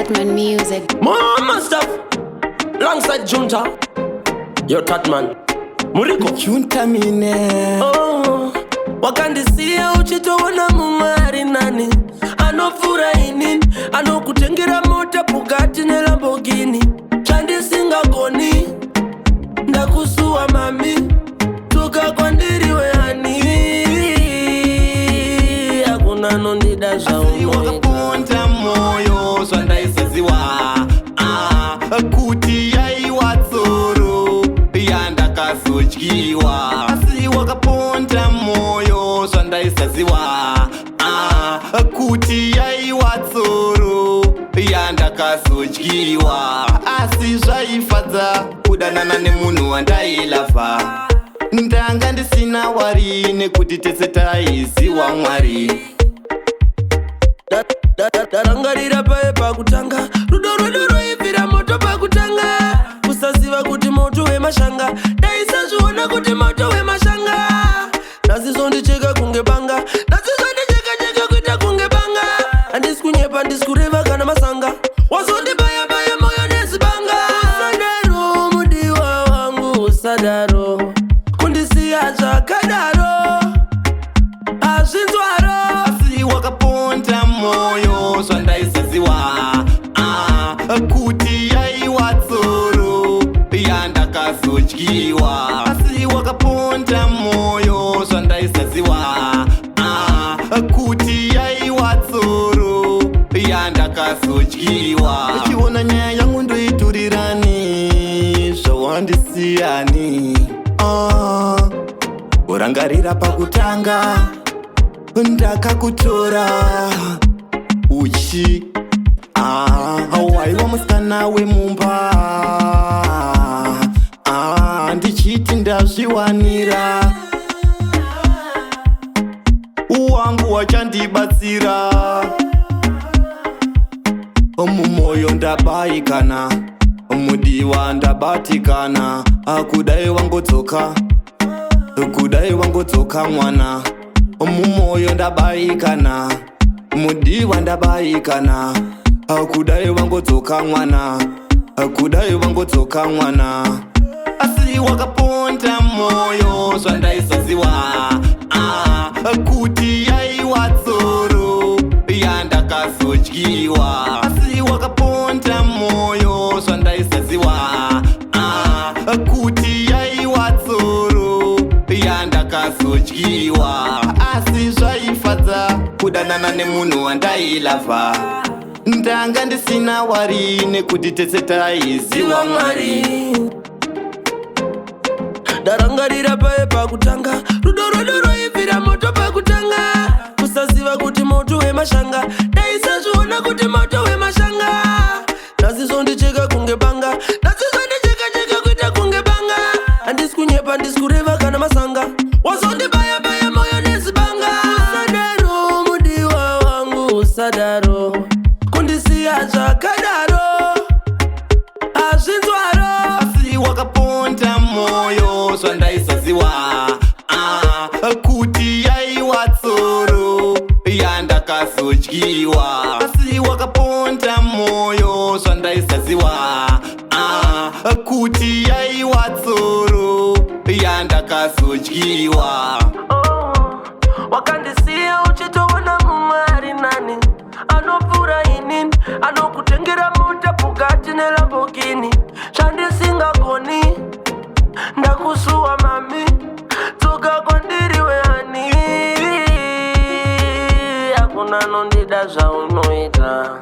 Tatman music. Mama stuff. Alongside Junta. Yo Tatman. Muriko. Junta mine. Oh. Wakandisiya uchitoona mumari nani. Anofuraini. Anokutengera mota Bugatti ne Lamborghini. Chandisingakoni. Ndakusuwa mami. Tuka kwandiriwe hani. Hakuna nondida zvaumwe. Wakaponda moyo zvandaisaziwa kuti yaiwa tsoro yandakazodyiwa. Asi wakaponda moyo zvandaisaziwa kuti yaiwa tsoro yandakazodyiwa. Asi zvaifadza kudanana nemunhu wandailavha. Ndanga ndisina wari nekuti tese taiziwa Mwari. Darangarira paye pakutanga. Rudo roibvira moto pakutanga. Kusaziva kuti moto wemashanga. Daisazviona kuti moto wemashanga. Ndazizondicheka kunge banga. Ndazizondicheka kuita kunge banga. Handisi kunyepa handisi kureva kana masanga. Wazondibaya moyo nezibanga. Usadaro mudiwa wangu usadaro. Kundisiya zvakadaro azvinzwaro. Asi wakaponda moyo zvandaisaziwa kuti yaiwa tsoro yandakazodyiwa. Asi wakaponda moyo zvandaisaziwa kuti yaiwa tsoro yandakazodyiwa. Uchiona nyaya yangu ndoiturirani zvawandisiyani. Urangarira pakutanga ndakakutora uchi waiwa musikana wemumba. Ndichiti ndazviwanira wangu wachandibatsira. Mumoyo ndabayikana, mudiwa ndabatikana. Kudai wangodzoka mwana. Mumoyo ndabayikana, mudiwa ndabayikana. Kudai wangodzoka mwana. Asi wakaponda moyo zvandaisaziwa kuti yaiwa tsoro yandakazodyiwa. Asi wakaponda moyo zvandaisaziwa kuti yaiwa tsoro yandakazodyiwa. Asi zvaifadza kudanana nemunhu wandailavha. Ndanga ndisina wari nekuti tese taiziwa Mwari. Darangarira paye pakutanga. Rudo roibvira moto pakutanga. Kusaziva kuti moto wemashanga. Daisazviona kuti moto wemashanga. Ndazizondicheka kunge banga. Ndazizondicheka kuita kunge banga. Handisi kunyepa handisi kureva kana masanga. Wazondibaya moyo nezibanga. Usadaro mudiwa wangu usadaro. Kundisiya zvakadaro azvinzwaro. Asi wakaponda moyo zvandaisaziwa kuti yaiwa tsoro yandakazodyiwa. Asi wakaponda moyo zvandaisaziwa kuti yaiwa tsoro yandakazodyiwa. Wakandisiya uchitoona mumari nani. Anofuraini. Anokutengera mota Bugatti ne Lamborghini. Chandisingakoni. Ndakusuwa mami. Tuka kwandiriwe hani. Hakuna nondida zvaunoita.